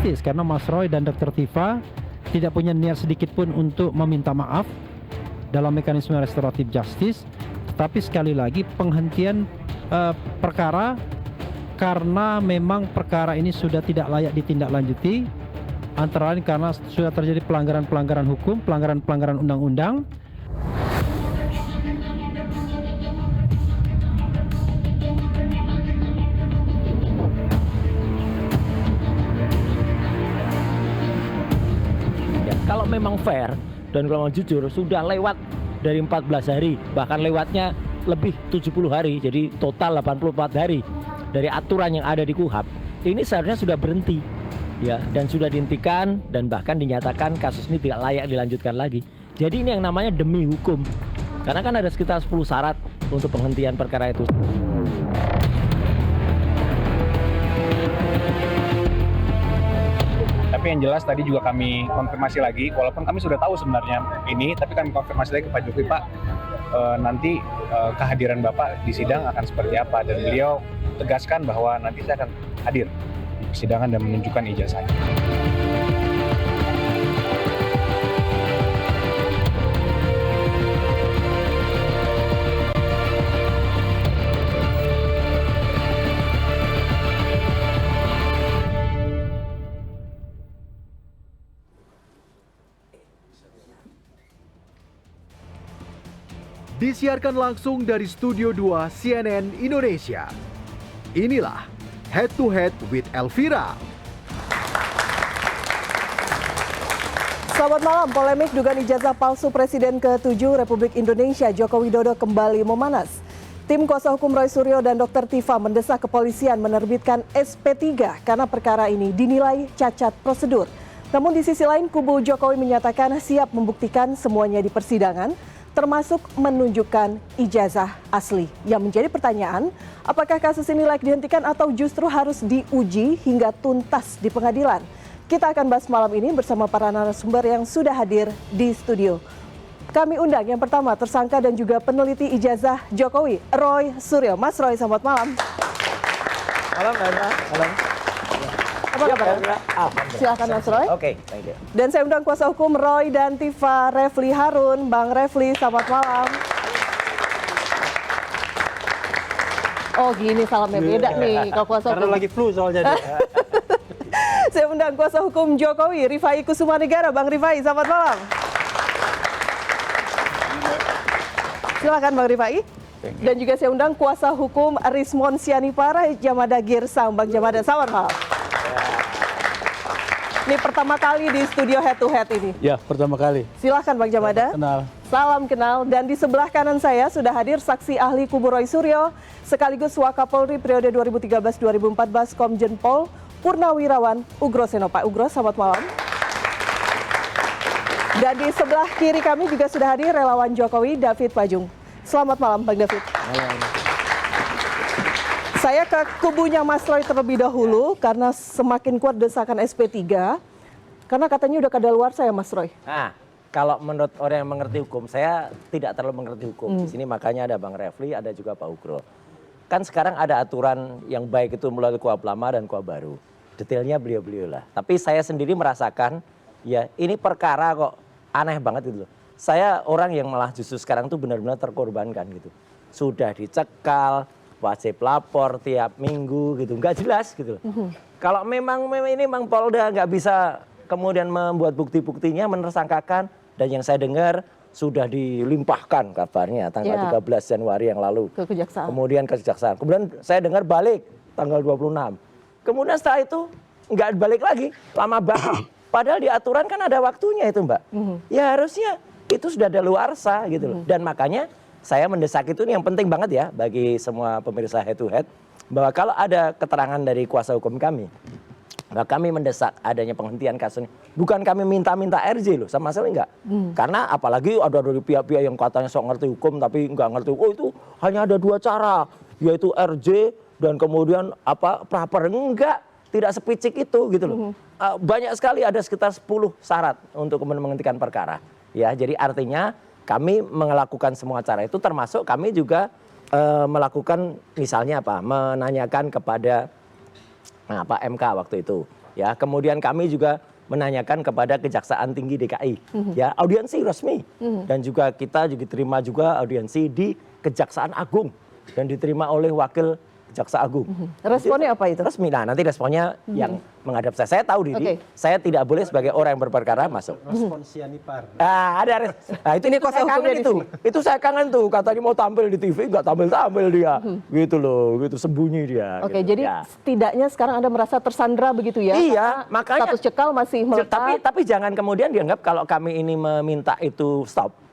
Justice karena Mas Roy dan Dr. Tifa tidak punya niat sedikit pun untuk meminta maaf dalam mekanisme restoratif justice, tapi sekali lagi penghentian perkara karena memang perkara ini sudah tidak layak ditindaklanjuti, antara lain karena sudah terjadi pelanggaran-pelanggaran hukum, pelanggaran-pelanggaran undang-undang. Kalau memang fair dan kalau jujur sudah lewat dari 14 hari, bahkan lewatnya lebih 70 hari, jadi total 84 hari dari aturan yang ada di KUHP, ini seharusnya sudah berhenti ya, dan sudah dihentikan dan bahkan dinyatakan kasus ini tidak layak dilanjutkan lagi. Jadi ini yang namanya demi hukum, karena kan ada sekitar 10 syarat untuk penghentian perkara itu. Tapi yang jelas tadi juga kami konfirmasi lagi, walaupun kami sudah tahu sebenarnya ini, tapi kami konfirmasi lagi ke Pak Jokowi, Pak, nanti kehadiran Bapak di sidang akan seperti apa, dan beliau tegaskan bahwa nanti saya akan hadir di persidangan dan menunjukkan ijazahnya. Disiarkan langsung dari Studio 2 CNN Indonesia. Inilah Head to Head with Elvira. Selamat malam. Polemik dugaan ijazah palsu Presiden ke-7 Republik Indonesia Joko Widodo kembali memanas. Tim kuasa hukum Roy Suryo dan Dr. Tifa mendesak kepolisian menerbitkan SP3 karena perkara ini dinilai cacat prosedur. Namun di sisi lain kubu Jokowi menyatakan siap membuktikan semuanya di persidangan, termasuk menunjukkan ijazah asli. Yang menjadi pertanyaan, apakah kasus ini layak dihentikan atau justru harus diuji hingga tuntas di pengadilan? Kita akan bahas malam ini bersama para narasumber yang sudah hadir di studio. Kami undang yang pertama tersangka dan juga peneliti ijazah Jokowi, Roy Suryo. Mas Roy, selamat malam. Malam, malam. Apa kabar? Silakan Mas Roy. Oke, thank you. Dan saya undang kuasa hukum Roy dan Tifa, Refli Harun. Bang Refli, selamat malam. Oh gini salamnya beda nih kalau kuasa hukum. Karena lagi flu soalnya. Saya undang kuasa hukum Jokowi, Rifai Kusumanegara. Bang Rifai, selamat malam. Silakan Bang Rifai. Dan juga saya undang kuasa hukum Rismon Sianipara, Jamada Girsang. Bang Jamada, selamat malam. Ini pertama kali di studio Head to Head ini. Ya, pertama kali. Silahkan Bang Jamada. Kenal. Salam kenal. Dan di sebelah kanan saya sudah hadir saksi ahli kubu Roy Suryo, sekaligus Wakapolri periode 2013-2014 Komjen Pol Purnawirawan Ugroseno. Pak Ugros, selamat malam. Dan di sebelah kiri kami juga sudah hadir relawan Jokowi, David Pajung. Selamat malam Bang David. Malam. Saya ke kubunya Mas Roy terlebih dahulu karena semakin kuat desakan SP3. Karena katanya udah kadaluarsa ya Mas Roy. Nah, kalau menurut orang yang mengerti hukum, saya tidak terlalu mengerti hukum. Di sini makanya ada Bang Refli, ada juga Pak Ugro. Kan sekarang ada aturan yang baik itu melalui KUHP lama dan KUHP baru. Detailnya beliau-beliau lah. Tapi saya sendiri merasakan, ya ini perkara kok aneh banget gitu loh. Saya orang yang malah justru sekarang tuh benar-benar terkorbankan gitu. Sudah dicekal, wajib lapor tiap minggu gitu, nggak jelas gitu. Kalau memang ini memang Polda nggak bisa kemudian membuat bukti-buktinya, menersangkakan, dan yang saya dengar sudah dilimpahkan kabarnya tanggal 13 Januari yang lalu. Ke Kejaksaan. Kemudian ke Kejaksaan. Kemudian saya dengar balik tanggal 26. Kemudian setelah itu nggak balik lagi, lama banget. Padahal di aturan kan ada waktunya itu Mbak. Ya harusnya itu sudah ada luarsa gitu loh. Dan makanya saya mendesak itu, ini yang penting banget ya bagi semua pemirsa Head to Head, bahwa kalau ada keterangan dari kuasa hukum kami, bahwa kami mendesak adanya penghentian kasus ini. Bukan kami minta-minta RJ loh, sama sekali enggak. Karena apalagi ada dari pihak-pihak yang katanya sok ngerti hukum tapi enggak ngerti. Oh itu hanya ada dua cara, yaitu RJ dan kemudian praper. Enggak, tidak sepicik itu gitu loh. Banyak sekali, ada sekitar 10 syarat untuk menghentikan perkara. Ya, jadi artinya kami melakukan semua cara itu, termasuk kami juga melakukan misalnya menanyakan kepada MK waktu itu. Ya, kemudian kami juga menanyakan kepada Kejaksaan Tinggi DKI, ya audiensi resmi, dan juga kita juga terima juga audiensi di Kejaksaan Agung dan diterima oleh Wakil Jaksa Agung. Responnya apa itu? Resmi. Nah, nanti responnya yang menghadap saya. Saya tahu diri, Oke. saya tidak boleh sebagai orang yang berperkara masuk. Respon sianipar. Nah, itu Ini saya kuasa kangen hukumnya di itu. Itu saya kangen tuh. Katanya mau tampil di TV, nggak tampil-tampil dia. Gitu loh, gitu sembunyi dia. Oke, gitu. jadi Ya. setidaknya sekarang Anda merasa tersandra begitu ya? Iya, Karena makanya- status cekal masih melekat. Tapi jangan kemudian dianggap kalau kami ini meminta itu stop.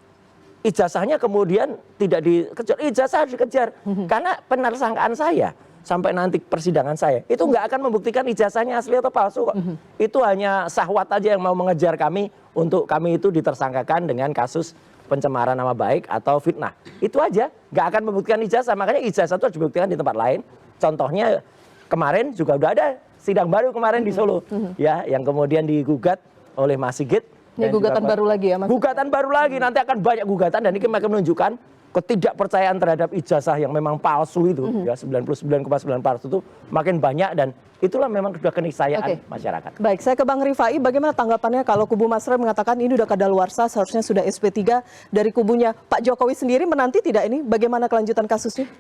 Ijazahnya kemudian tidak dikejar, ijazah harus dikejar. Karena penersangkaan saya sampai nanti persidangan saya itu nggak akan membuktikan ijazahnya asli atau palsu kok. Itu hanya syahwat aja yang mau mengejar kami untuk kami itu ditersangkakan dengan kasus pencemaran nama baik atau fitnah. Itu aja, nggak akan membuktikan ijazah. Makanya ijazah itu harus dibuktikan di tempat lain. Contohnya kemarin juga udah ada sidang baru kemarin di Solo, ya, yang kemudian digugat oleh Mas Sigit. Ini dan juga gugatan baru lagi ya, Mas? Gugatan baru lagi, nanti akan banyak gugatan dan ini akan menunjukkan ketidakpercayaan terhadap ijazah yang memang palsu itu, ya 99,9% itu makin banyak dan itulah memang sudah keniscayaan Oke. masyarakat. Baik, saya ke Bang Rifai, bagaimana tanggapannya kalau kubu Mas Roy mengatakan ini udah kadaluarsa, seharusnya sudah SP3 dari kubunya Pak Jokowi sendiri menanti tidak ini? Bagaimana kelanjutan kasusnya?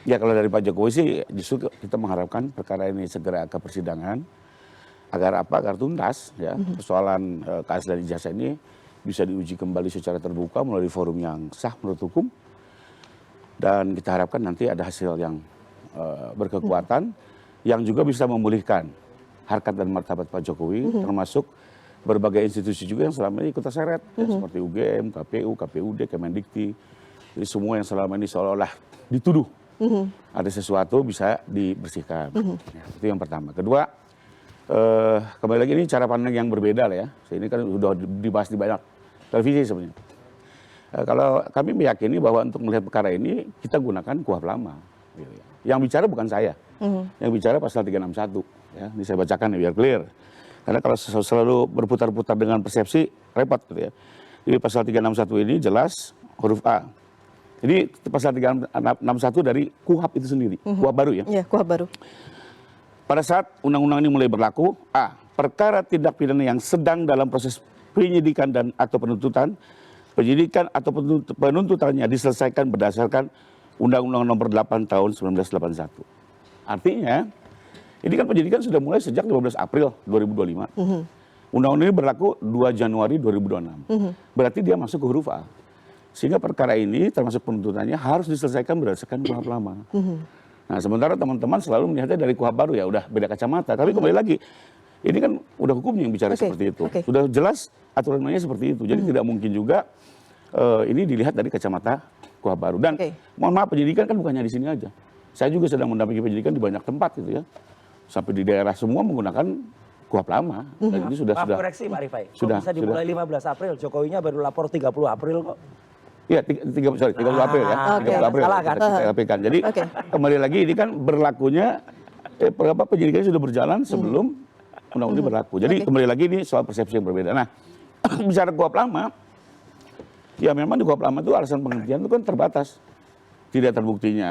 Ya kalau dari Pak Jokowi sih justru kita mengharapkan perkara ini segera ke persidangan agar apa? Agar tuntas ya persoalan kasus dan ijazah ini bisa diuji kembali secara terbuka melalui forum yang sah menurut hukum dan kita harapkan nanti ada hasil yang berkekuatan yang juga bisa memulihkan harkat dan martabat Pak Jokowi termasuk berbagai institusi juga yang selama ini ikut terseret ya, seperti UGM, KPU, KPUD, Kemendikti. Jadi semua yang selama ini seolah-olah dituduh ada sesuatu bisa dibersihkan. Ya, itu yang pertama. Kedua, kembali lagi ini cara pandang yang berbeda lah ya. Ini kan sudah dibahas di banyak televisi sebenarnya. Kalau kami meyakini bahwa untuk melihat perkara ini kita gunakan KUHP lama. Gitu ya. Yang bicara bukan saya, yang bicara pasal 361. Ya, ini saya bacakan ya biar clear. Karena kalau selalu berputar-putar dengan persepsi repot gitu ya. Di pasal 361 ini jelas huruf A. Jadi pasal 361 dari KUHP itu sendiri, KUHP baru ya. Iya, KUHP baru. Pada saat undang-undang ini mulai berlaku, A. Perkara tindak pidana yang sedang dalam proses penyidikan dan atau penuntutan, penyidikan atau penuntutannya diselesaikan berdasarkan Undang-Undang Nomor 8 Tahun 1981. Artinya, ini kan penyidikan sudah mulai sejak 15 April 2025. Undang-undang ini berlaku 2 Januari 2026. Berarti dia masuk ke huruf A. Sehingga perkara ini termasuk penuntutannya harus diselesaikan berdasarkan KUHP lama. Nah, sementara teman-teman selalu melihatnya dari KUHP baru ya udah beda kacamata. Tapi kembali lagi, ini kan udah hukumnya yang bicara seperti itu. Sudah jelas aturan mainnya seperti itu. Jadi tidak mungkin juga ini dilihat dari kacamata KUHP baru. Dan mohon maaf, penyidikan kan bukannya di sini aja. Saya juga sedang mendampingi penyidikan di banyak tempat gitu ya. Sampai di daerah semua menggunakan KUHP lama. Dan ini sudah Koreksi Pak Rifai, sudah bisa dimulai 15 April, Jokowinya baru lapor 30 April kok. Iya, 30 April ya. 30 April. Salah kan? Kita sampaikan. Jadi kembali lagi ini kan berlakunya penyidikannya sudah berjalan sebelum undang-undang ini berlaku. Jadi kembali lagi ini soal persepsi yang berbeda. Nah, bicara KUHP lama, ya memang di KUHP lama itu alasan penghentian itu kan terbatas. Tidak terbuktinya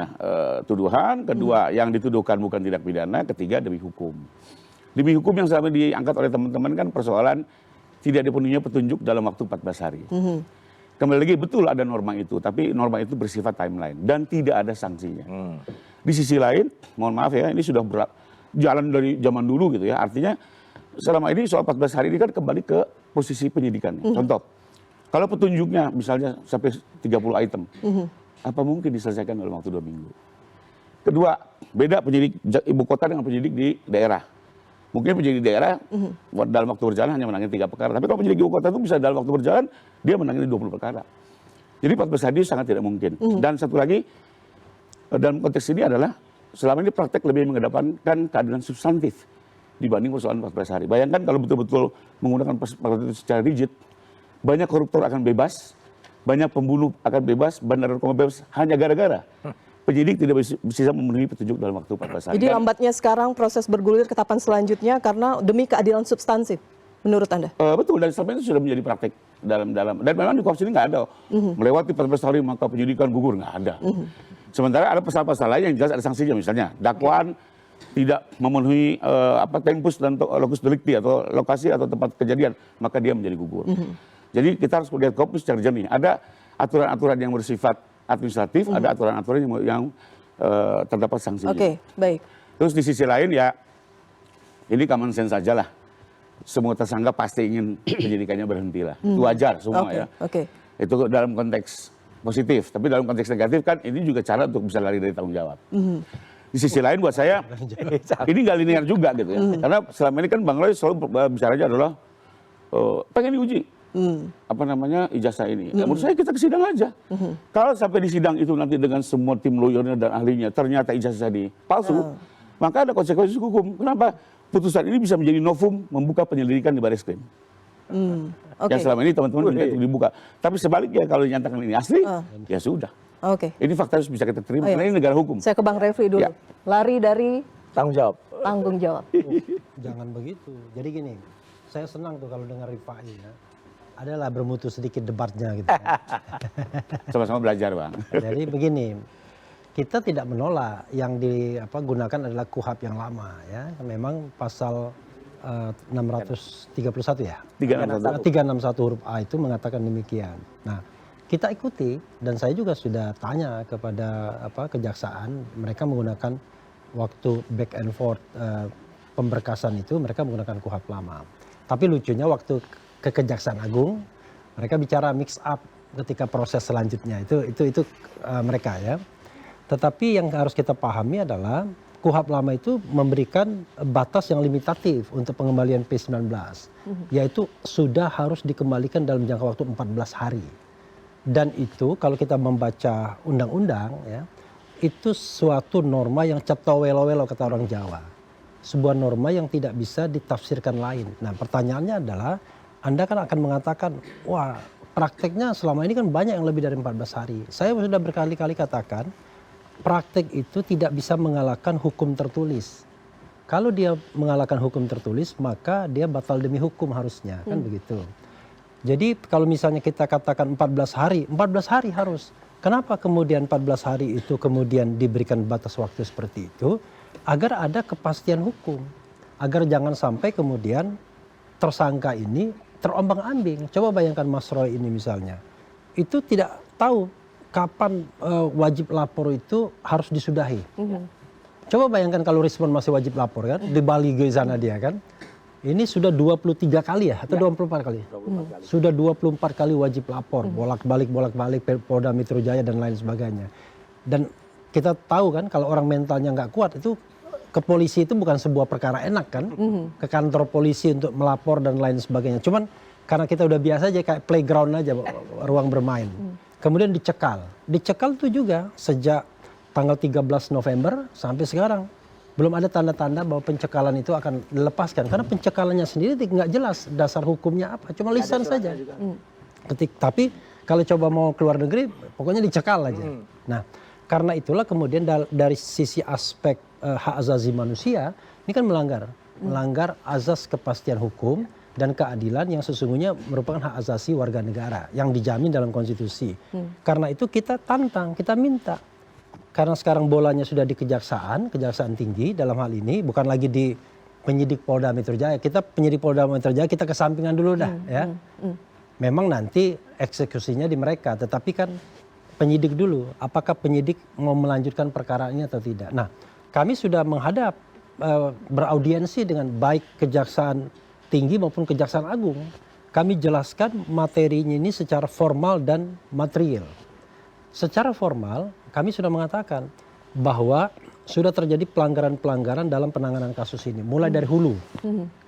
tuduhan, kedua yang dituduhkan bukan tindak pidana, ketiga demi hukum. Demi hukum yang selama diangkat oleh teman-teman kan persoalan tidak dipenuhinya petunjuk dalam waktu 14 hari. Kembali lagi betul ada norma itu, tapi norma itu bersifat timeline dan tidak ada sanksinya. Di sisi lain, mohon maaf ya, ini sudah jalan dari zaman dulu gitu ya. Artinya selama ini soal 14 hari ini kan kembali ke posisi penyidikan. Contoh, kalau petunjuknya misalnya sampai 30 item, apa mungkin diselesaikan dalam waktu 2 minggu? Kedua, beda penyidik ibu kota dengan penyidik di daerah. Mungkin penyidik di daerah dalam waktu berjalan hanya menangani 3 perkara. Tapi kalau penyidik ibu kota itu bisa dalam waktu berjalan, dia menangani 20 perkara. Jadi 14 hari sangat tidak mungkin. Dan satu lagi, dalam konteks ini adalah, selama ini praktek lebih mengedepankan keadilan substantif dibanding persoalan 14 hari. Bayangkan kalau betul-betul menggunakan peraturan itu secara rigid, banyak koruptor akan bebas, banyak pembunuh akan bebas, bandar narkoba bebas, hanya gara-gara penyidik tidak bisa memenuhi petunjuk dalam waktu 14 hari. Jadi lambatnya sekarang proses bergulir ke tahapan selanjutnya karena demi keadilan substansif, menurut Anda? Betul, dan selama itu sudah menjadi praktek dalam dan memang di KUHP ini nggak ada. Melewati 14 hari maka penyidikan gugur, nggak ada. Sementara ada pasal-pasal lain yang jelas ada sanksinya, misalnya dakwaan tidak memenuhi tempus dan locus delicti atau lokasi atau tempat kejadian, maka dia menjadi gugur. Jadi kita harus melihat Kopsus secara jernih. Ada aturan-aturan yang bersifat administratif, ada aturan-aturan yang terdapat sanksinya. Oke, baik. Terus di sisi lain ya, ini common sense saja lah. Semua tersangka pasti ingin penyidikannya berhenti lah. Itu wajar semua ya. Oke. Itu dalam konteks positif. Tapi dalam konteks negatif kan ini juga cara untuk bisa lari dari tanggung jawab. Di sisi lain buat saya, ini nggak linear juga gitu ya. Karena selama ini kan Bang Roy selalu bicaranya adalah pengen diuji. Ijazah ini. Ya, menurut saya kita ke sidang aja. Kalau sampai di sidang itu nanti dengan semua tim lawyernya dan ahlinya ternyata ijazah ini palsu, maka ada konsekuensi hukum. Kenapa? Putusan ini bisa menjadi novum membuka penyelidikan di Barreskrim. Yang selama ini teman-teman minta untuk dibuka. Tapi sebaliknya kalau dinyatakan ini asli, ya sudah. Oke. Ini fakta harus bisa kita terima, karena ini negara hukum. Saya ke Bang Refli dulu. Ya. Lari dari Tanggung jawab. tanggung jawab. Jangan begitu. Jadi gini, saya senang tuh kalau dengar Rifai ya. Adalah bermutu sedikit debatnya gitu. Sama-sama belajar, Bang. Jadi begini, kita tidak menolak yang digunakan adalah KUHP yang lama ya. Memang pasal 631 ya. 361 huruf A itu mengatakan demikian. Nah, kita ikuti dan saya juga sudah tanya kepada kejaksaan, mereka menggunakan waktu back and forth pemberkasan itu mereka menggunakan KUHP lama. Tapi lucunya waktu ke Kejaksaan Agung mereka bicara mix up ketika proses selanjutnya itu mereka ya. Tetapi yang harus kita pahami adalah KUHP lama itu memberikan batas yang limitatif untuk pengembalian P19, yaitu sudah harus dikembalikan dalam jangka waktu 14 hari. Dan itu kalau kita membaca undang-undang ya, itu suatu norma yang cetowelo-welo kata orang Jawa. Sebuah norma yang tidak bisa ditafsirkan lain. Nah, pertanyaannya adalah Anda kan akan mengatakan, wah, prakteknya selama ini kan banyak yang lebih dari 14 hari. Saya sudah berkali-kali katakan, praktek itu tidak bisa mengalahkan hukum tertulis. Kalau dia mengalahkan hukum tertulis, maka dia batal demi hukum harusnya, kan begitu. Jadi kalau misalnya kita katakan 14 hari harus. Kenapa kemudian 14 hari itu kemudian diberikan batas waktu seperti itu? Agar ada kepastian hukum. Agar jangan sampai kemudian tersangka ini terombang-ambing. Coba bayangkan Mas Roy ini misalnya. Itu tidak tahu kapan wajib lapor itu harus disudahi. Coba bayangkan kalau Rismon masih wajib lapor kan. Di Bali ke sana dia kan. Ini sudah 23 kali ya atau 24 kali? Sudah 24 kali wajib lapor, bolak-balik Polda Metro Jaya dan lain sebagainya. Dan kita tahu kan kalau orang mentalnya nggak kuat itu ke polisi itu bukan sebuah perkara enak kan? Ke kantor polisi untuk melapor dan lain sebagainya. Cuman karena kita udah biasa aja kayak playground aja, ruang bermain. Kemudian dicekal. Dicekal itu juga sejak tanggal 13 November sampai sekarang. Belum ada tanda-tanda bahwa pencekalan itu akan dilepaskan. Karena pencekalannya sendiri nggak jelas dasar hukumnya apa. Cuma lisan saja. Tapi kalau coba mau keluar negeri, pokoknya dicekal aja. Nah, karena itulah kemudian dari sisi aspek hak asasi manusia, ini kan melanggar azas kepastian hukum dan keadilan yang sesungguhnya merupakan hak asasi warga negara yang dijamin dalam konstitusi. Karena itu kita tantang, kita minta. Karena sekarang bolanya sudah di kejaksaan tinggi dalam hal ini, bukan lagi di penyidik Polda Metro Jaya. Kita penyidik Polda Metro Jaya kita kesampingan dulu dah ya. Memang nanti eksekusinya di mereka, tetapi kan penyidik dulu. Apakah penyidik mau melanjutkan perkara ini atau tidak? Nah, kami sudah menghadap beraudiensi dengan baik Kejaksaan Tinggi maupun Kejaksaan Agung. Kami jelaskan materinya ini secara formal dan material. Secara formal, kami sudah mengatakan bahwa sudah terjadi pelanggaran-pelanggaran dalam penanganan kasus ini. Mulai dari hulu,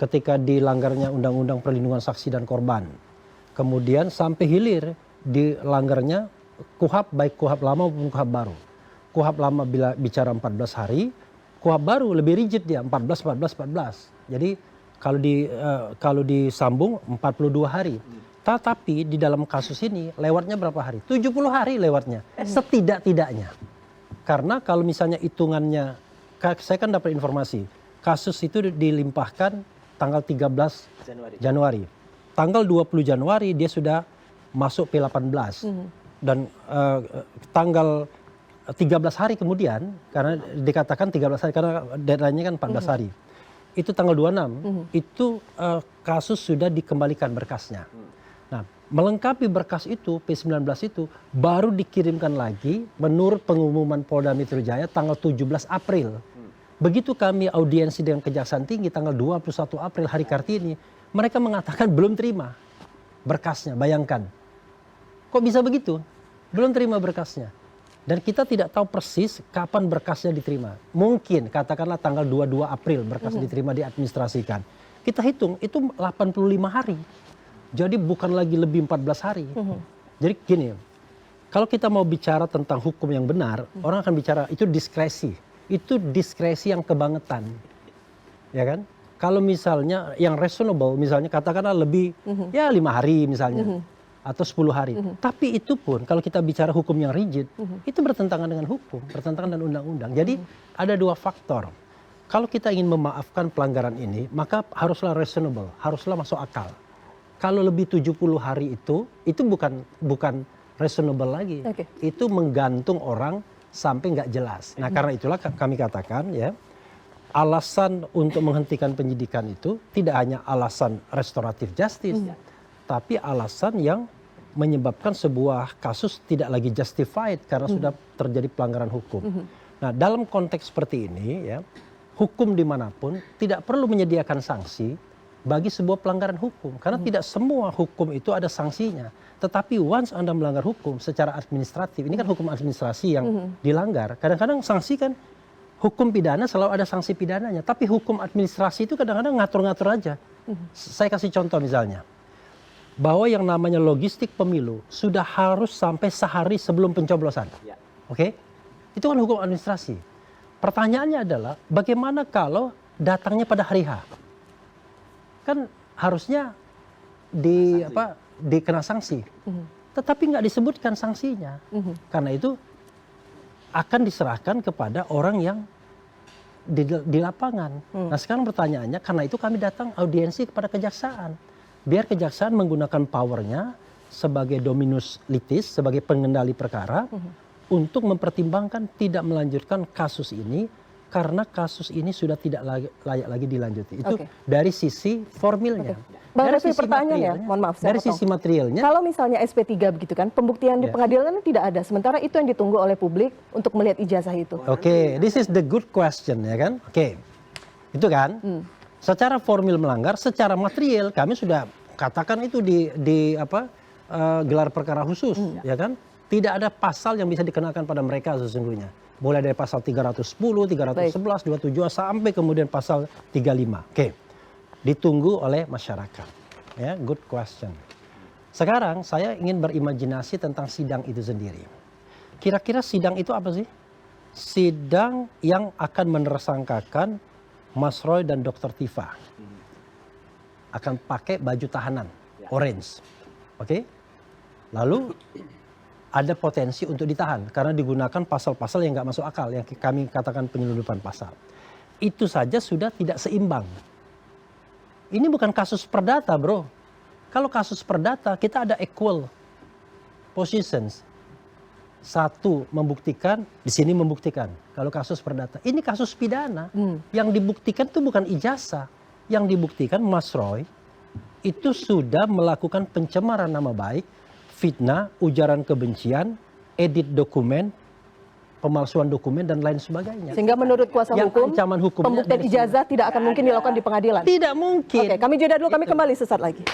ketika dilanggarnya Undang-Undang Perlindungan Saksi dan Korban. Kemudian sampai hilir dilanggarnya KUHP, baik KUHP lama maupun KUHP baru. KUHP lama bila bicara 14 hari, KUHP baru lebih rigid dia, 14. Jadi kalau disambung 42 hari. Tetapi di dalam kasus ini lewatnya berapa hari? 70 hari lewatnya, setidak-tidaknya. Karena kalau misalnya hitungannya, saya kan dapat informasi, kasus itu dilimpahkan tanggal 13 Januari. Tanggal 20 Januari dia sudah masuk P18. Dan tanggal 13 hari kemudian, karena dikatakan 13 hari karena deadline-nya kan 14 hari. Itu tanggal 26, itu kasus sudah dikembalikan berkasnya. Nah, melengkapi berkas itu, P19 itu baru dikirimkan lagi menurut pengumuman Polda Metro Jaya tanggal 17 April. Begitu kami audiensi dengan Kejaksaan Tinggi tanggal 21 April hari Kartini, mereka mengatakan belum terima berkasnya, bayangkan. Kok bisa begitu? Belum terima berkasnya. Dan kita tidak tahu persis kapan berkasnya diterima. Mungkin katakanlah tanggal 22 April berkas diterima diadministrasikan. Kita hitung itu 85 hari. Jadi bukan lagi lebih 14 hari. Jadi gini, kalau kita mau bicara tentang hukum yang benar, orang akan bicara itu diskresi. Itu diskresi yang kebangetan. Ya kan? Kalau misalnya yang reasonable, misalnya katakanlah lebih ya 5 hari misalnya. Atau 10 hari. Tapi itu pun kalau kita bicara hukum yang rigid, itu bertentangan dengan hukum, bertentangan dengan undang-undang. Jadi ada dua faktor. Kalau kita ingin memaafkan pelanggaran ini, maka haruslah reasonable, haruslah masuk akal. Kalau lebih 70 hari itu bukan reasonable lagi. Itu menggantung orang sampai nggak jelas. Nah, karena itulah kami katakan ya, alasan untuk menghentikan penyidikan itu tidak hanya alasan restoratif justice, tapi alasan yang menyebabkan sebuah kasus tidak lagi justified karena sudah terjadi pelanggaran hukum. Nah, dalam konteks seperti ini ya, hukum dimanapun tidak perlu menyediakan sanksi bagi sebuah pelanggaran hukum. Karena tidak semua hukum itu ada sanksinya. Tetapi once Anda melanggar hukum secara administratif, ini kan hukum administrasi yang dilanggar. Kadang-kadang sanksi kan, hukum pidana selalu ada sanksi pidananya. Tapi hukum administrasi itu kadang-kadang ngatur-ngatur aja. Saya kasih contoh misalnya. Bahwa yang namanya logistik pemilu sudah harus sampai sehari sebelum pencoblosan. Oke? Itu kan hukum administrasi. Pertanyaannya adalah bagaimana kalau datangnya pada hari H? Kan harusnya dikena sanksi. Tetapi nggak disebutkan sanksinya. Karena itu akan diserahkan kepada orang yang di lapangan. Nah, sekarang pertanyaannya, karena itu kami datang audiensi kepada kejaksaan. Biar kejaksaan menggunakan powernya sebagai dominus litis, sebagai pengendali perkara, untuk mempertimbangkan tidak melanjutkan kasus ini karena kasus ini sudah tidak layak lagi dilanjuti. Itu dari sisi formilnya. Bang dari Refli, pertanyaannya, mohon maaf, dari sisi materialnya. Kalau misalnya SP3 begitu kan, pembuktian di pengadilan tidak ada. Sementara itu yang ditunggu oleh publik untuk melihat ijazah itu. Oke, this is the good question ya kan. Oke, itu kan. Secara formil melanggar, secara material kami sudah katakan itu di gelar perkara khusus, ya kan? Tidak ada pasal yang bisa dikenakan pada mereka sesungguhnya. Mulai dari pasal 310, 311, 27 sampai kemudian pasal 35. Oke. Ditunggu oleh masyarakat. Ya, good question. Sekarang saya ingin berimajinasi tentang sidang itu sendiri. Kira-kira sidang itu apa sih? Sidang yang akan menersangkakan Mas Roy dan Dr. Tifa. Akan pakai baju tahanan, orange. Oke? Lalu ada potensi untuk ditahan karena digunakan pasal-pasal yang nggak masuk akal, yang kami katakan penyelundupan pasal. Itu saja sudah tidak seimbang. Ini bukan kasus perdata, bro. Kalau kasus perdata kita ada equal positions. Satu membuktikan, di sini membuktikan. Kalau kasus perdata, ini kasus pidana. Yang dibuktikan itu bukan ijazah. Yang dibuktikan Mas Roy itu sudah melakukan pencemaran nama baik, fitnah, ujaran kebencian, edit dokumen, pemalsuan dokumen dan lain sebagainya. Sehingga menurut kuasa hukum, pembuktian ijazah tidak akan mungkin dilakukan di pengadilan. Tidak mungkin. Oke, kami jeda dulu, kami kembali sesaat lagi.